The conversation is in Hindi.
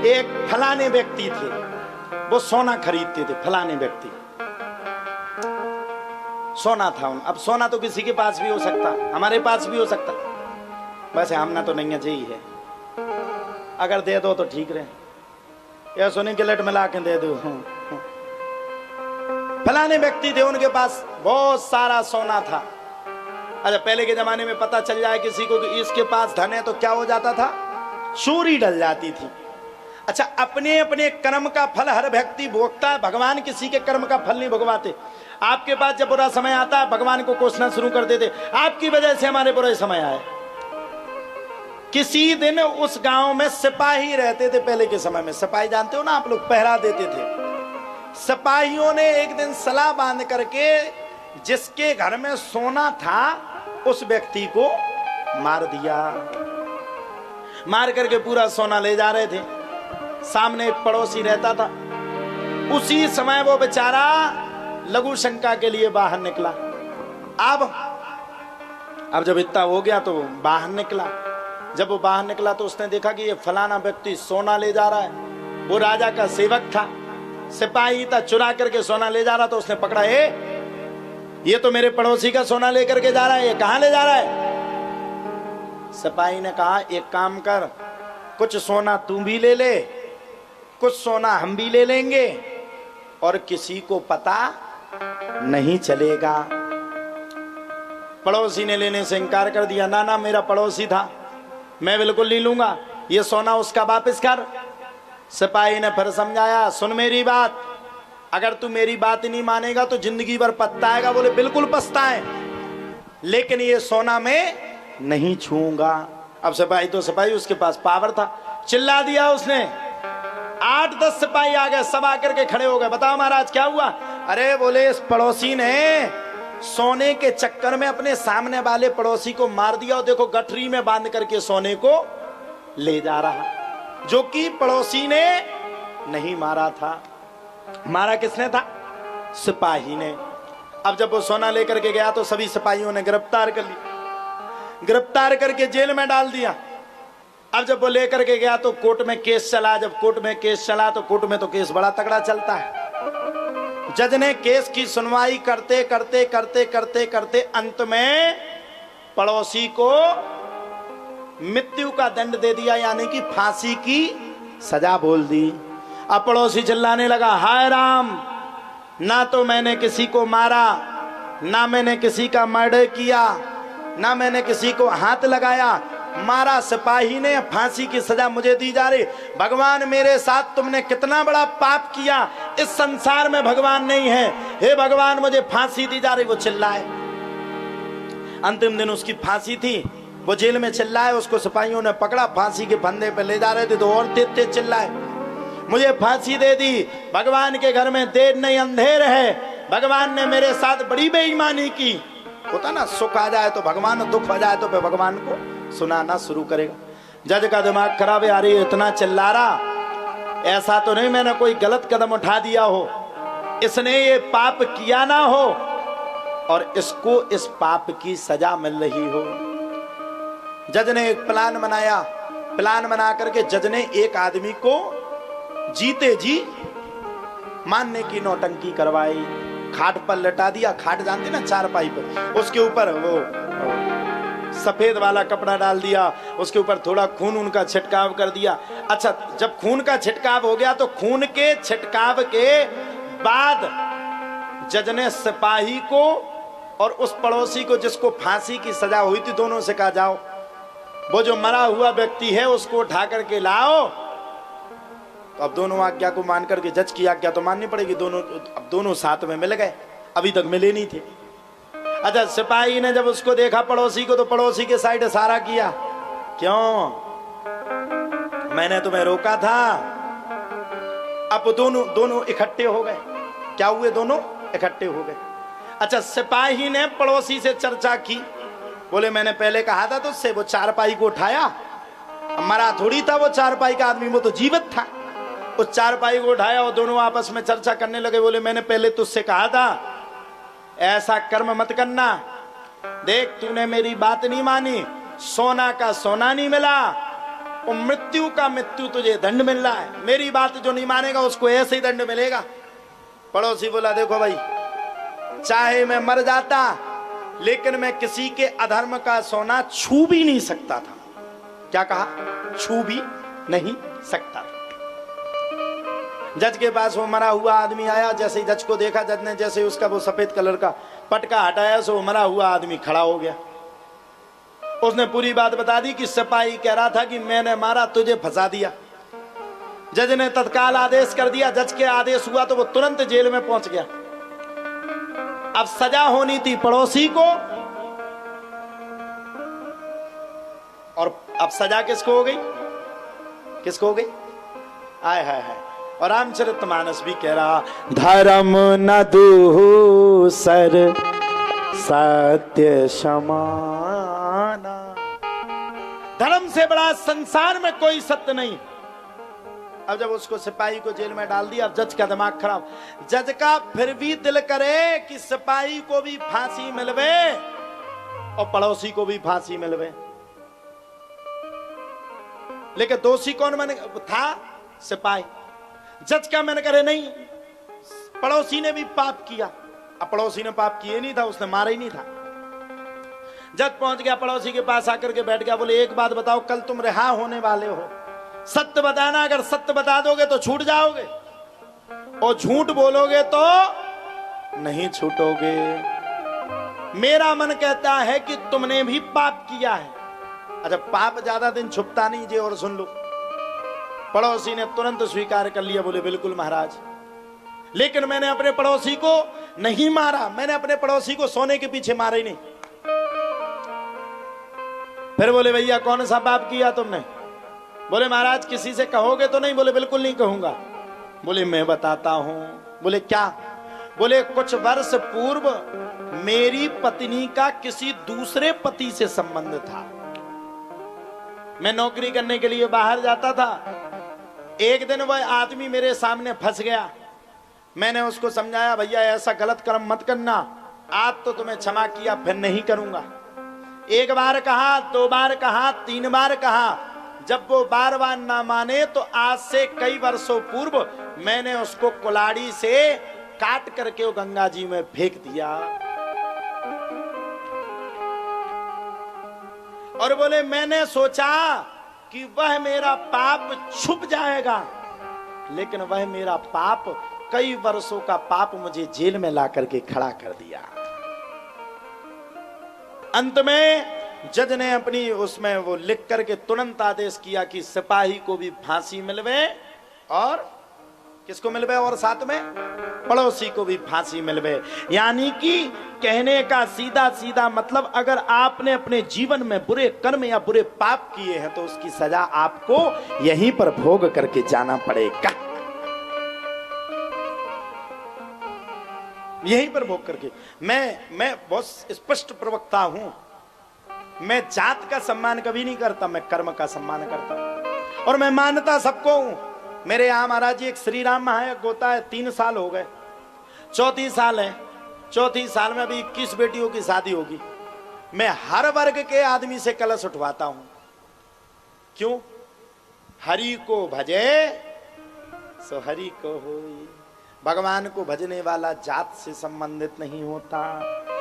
एक फलाने व्यक्ति थे, वो सोना खरीदते थे। फलाने व्यक्ति सोना था उन। अब सोना तो किसी के पास भी हो सकता, हमारे पास भी हो सकता, वैसे हमना तो नहीं चाहिए है। अगर दे दो तो ठीक रहे, या सोने के लट मिला के दे दो। फलाने व्यक्ति थे, उनके पास बहुत सारा सोना था। अच्छा, पहले के जमाने में पता चल जाए किसी को कि इसके पास धन है तो क्या हो जाता था, चोरी डल जाती थी। अच्छा, अपने अपने कर्म का फल हर व्यक्ति भोगता है, भगवान किसी के कर्म का फल नहीं भोगवाते। आपके पास जब बुरा समय आता है भगवान को कोसना शुरू कर देते, आपकी वजह से हमारे बुरे समय आए। किसी दिन उस गांव में सिपाही रहते थे, पहले के समय में सिपाही जानते हो ना आप लोग, पहरा देते थे। सिपाहियों ने एक दिन सलाह बांध करके जिसके घर में सोना था उस व्यक्ति को मार दिया। मार करके पूरा सोना ले जा रहे थे। सामने एक पड़ोसी रहता था, उसी समय वो बेचारा लघु शंका के लिए बाहर निकला। अब जब इतना हो गया तो बाहर निकला। जब वो बाहर निकला तो उसने देखा कि ये फलाना व्यक्ति सोना ले जा रहा है। वो राजा का सेवक था, सिपाही था, चुरा करके सोना ले जा रहा। तो उसने पकड़ा, ये तो मेरे पड़ोसी का सोना लेकर के जा रहा है, ये कहां ले जा रहा है? सिपाही ने कहा, एक काम कर, कुछ सोना तू भी ले ले, कुछ सोना हम भी ले लेंगे और किसी को पता नहीं चलेगा। पड़ोसी ने लेने से इनकार कर दिया। ना ना, मेरा पड़ोसी था, मैं बिल्कुल नहीं लूंगा, ये सोना उसका वापस कर। सिपाही ने फिर समझाया, सुन मेरी बात, अगर तू मेरी बात नहीं मानेगा तो जिंदगी भर पछताएगा। बोले बिल्कुल पछताए, लेकिन ये सोना मैं नहीं छूंगा। अब सिपाही तो सिपाही, उसके पास पावर था, चिल्ला दिया उसने। 8-10 सिपाही आ गए, सब आकर के खड़े हो गए। बताओ महाराज क्या हुआ? अरे बोले इस पड़ोसी ने सोने के चक्कर में अपने सामने वाले पड़ोसी को मार दिया, और देखो गठरी में बांध करके सोने को ले जा रहा, जो कि पड़ोसी ने नहीं मारा था। मारा किसने था? सिपाही ने। अब जब वो सोना लेकर के गया तो सभी सिपाहियों ने गिरफ्तार कर लिया, गिरफ्तार करके जेल में डाल दिया। अब जब वो लेकर के गया तो कोर्ट में केस चला। जब कोर्ट में केस चला तो कोर्ट में तो केस बड़ा तगड़ा चलता है। जज ने केस की सुनवाई करते करते करते करते करते अंत में पड़ोसी को मृत्यु का दंड दे दिया, यानी कि फांसी की सजा बोल दी। अब पड़ोसी चिल्लाने लगा, हाय राम, ना तो मैंने किसी को मारा, ना मैंने किसी का मर्डर किया, ना मैंने किसी को हाथ लगाया, मारा सिपाही ने, फांसी की सजा मुझे दी जा रही। भगवान मेरे साथ तुमने कितना बड़ा पाप किया, इस संसार में भगवान नहीं है, हे भगवान मुझे फांसी दी जा रही। वो चिल्लाए। अंतिम दिन उसकी फांसी थी, वो जेल में चिल्लाए। उसको सिपाहियों ने पकड़ा, फांसी के फंदे पे ले जा रहे थे तो और तेज तेज चिल्लाए, मुझे फांसी दे दी, भगवान के घर में देर नहीं अंधेर है, भगवान ने मेरे साथ बड़ी बेईमानी की। होता ना, सुख आ जाए तो भगवान, दुख आ जाए तो फिर भगवान को सुनाना शुरू करेगा। जज का दिमाग खराब है, यार इतना चिल्ला रहा, ऐसा तो नहीं मैंने कोई गलत कदम उठा दिया हो, इसने ये पाप किया ना हो और इसको इस पाप की सजा मिल रही हो। जज ने एक प्लान बनाया। प्लान बना करके जज ने एक आदमी को जीते जी मानने की नौटंकी करवाई, खाट पर लटा दिया। खाट जानते ना, चारपाई पर, उसके ऊपर वो सफेद वाला कपड़ा डाल दिया, उसके ऊपर थोड़ा खून उनका छिटकाव कर दिया। अच्छा, जब खून का छिटकाव हो गया तो खून के छिटकाव के बाद जज ने सिपाही को और उस पड़ोसी को जिसको फांसी की सजा हुई थी, दोनों से कहा, जाओ वो जो मरा हुआ व्यक्ति है उसको उठा करके लाओ। तो अब दोनों आज्ञा को मान करके, जज की आज्ञा तो माननी पड़ेगी, अब दोनों साथ में मिल गए, अभी तक मिले नहीं थे। अच्छा, सिपाही ने जब उसको देखा पड़ोसी को, तो पड़ोसी के साइड इशारा किया, क्यों, मैंने तुम्हें रोका था। अब दोनों इकट्ठे हो गए। क्या हुए? दोनों इकट्ठे हो गए। अच्छा, सिपाही ने पड़ोसी से चर्चा की, बोले मैंने पहले कहा था तुझसे, वो चारपाई को उठाया, मरा थोड़ी था वो चारपाई का आदमी, वो तो जीवित था। उस चारपाई को उठाया और दोनों आपस में चर्चा करने लगे। बोले मैंने पहले तुझसे कहा था ऐसा कर्म मत करना, देख तूने मेरी बात नहीं मानी, सोना का सोना नहीं मिला, और मृत्यु का मृत्यु तुझे दंड मिल रहा है, मेरी बात जो नहीं मानेगा उसको ऐसे ही दंड मिलेगा। पड़ोसी बोला देखो भाई, चाहे मैं मर जाता लेकिन मैं किसी के अधर्म का सोना छू भी नहीं सकता था। क्या कहा? छू भी नहीं सकता था। जज के पास वो मरा हुआ आदमी आया, जैसे ही जज को देखा, जज ने जैसे उसका वो सफेद कलर का पटका हटाया, सो मरा हुआ आदमी खड़ा हो गया। उसने पूरी बात बता दी कि सिपाही कह रहा था कि मैंने मारा, तुझे फंसा दिया। जज ने तत्काल आदेश कर दिया, जज के आदेश हुआ तो वो तुरंत जेल में पहुंच गया। अब सजा होनी थी पड़ोसी को, और अब सजा किसको हो गई? किसको हो गई? आय हाय हाय। और रामचरितमानस भी कह रहा, धर्म न दूसर सत्य समाना। धर्म से बड़ा संसार में कोई सत्य नहीं। अब जब उसको सिपाही को जेल में डाल दिया, अब जज का दिमाग खराब। जज का फिर भी दिल करे कि सिपाही को भी फांसी मिलवे और पड़ोसी को भी फांसी मिलवे, लेकिन दोषी कौन बने था? सिपाही। जज का मन करे नहीं, पड़ोसी ने भी पाप किया। अब पड़ोसी ने पाप किए नहीं था, उसने मारा ही नहीं था। जज पहुंच गया, पड़ोसी के पास आकर के बैठ गया, बोले एक बात बताओ, कल तुम रिहा होने वाले हो, सत्य बताना। अगर सत्य बता दोगे तो छूट जाओगे, और झूठ बोलोगे तो नहीं छूटोगे। मेरा मन कहता है कि तुमने भी पाप किया है। अच्छा, पाप ज्यादा दिन छुपता नहीं जी। और सुन लो, पड़ोसी ने तुरंत स्वीकार कर लिया, बोले बिल्कुल महाराज, लेकिन मैंने अपने पड़ोसी को नहीं मारा, मैंने अपने पड़ोसी को सोने के पीछे मारा ही नहीं। फिर बोले भैया कौन सा पाप किया तुमने? बोले महाराज किसी से कहोगे तो नहीं? बोले बिल्कुल नहीं कहूंगा। बोले मैं बताता हूं। बोले क्या? बोले कुछ वर्ष पूर्व मेरी पत्नी का किसी दूसरे पति से संबंध था। मैं नौकरी करने के लिए बाहर जाता था, एक दिन वह आदमी मेरे सामने फंस गया। मैंने उसको समझाया, भैया ऐसा गलत कर्म मत करना, आज तो तुम्हें क्षमा किया, फिर नहीं करूंगा। एक बार कहा, दो बार कहा, तीन बार कहा। जब वो बार बार ना माने तो आज से कई वर्षों पूर्व मैंने उसको कुल्हाड़ी से काट करके वो गंगा जी में फेंक दिया। और बोले मैंने सोचा कि वह मेरा पाप छुप जाएगा, लेकिन वह मेरा पाप, कई वर्षों का पाप मुझे जेल में ला करके खड़ा कर दिया। अंत में जज ने अपनी उसमें वो लिख करके तुरंत आदेश किया कि सिपाही को भी फांसी मिलवे, और किसको मिलवे? और साथ में पड़ोसी को भी फांसी मिलवे। यानी कि कहने का सीधा सीधा मतलब, अगर आपने अपने जीवन में बुरे कर्म या बुरे पाप किए हैं तो उसकी सजा आपको यहीं पर भोग करके जाना पड़ेगा, यहीं पर भोग करके। मैं बहुत स्पष्ट प्रवक्ता हूं। मैं जात का सम्मान कभी नहीं करता, मैं कर्म का सम्मान करता हूं, और मैं मानता सबको हूं। मेरे यहां महाराज जी एक श्री राम महायज्ञ होता है, 3 साल हो गए, चौथी साल है। चौथी साल में अभी 21 बेटियों की शादी होगी। मैं हर वर्ग के आदमी से कलश उठवाता हूं। क्यों? हरि को भजे सो हरि को होई। भगवान को भजने वाला जात से संबंधित नहीं होता,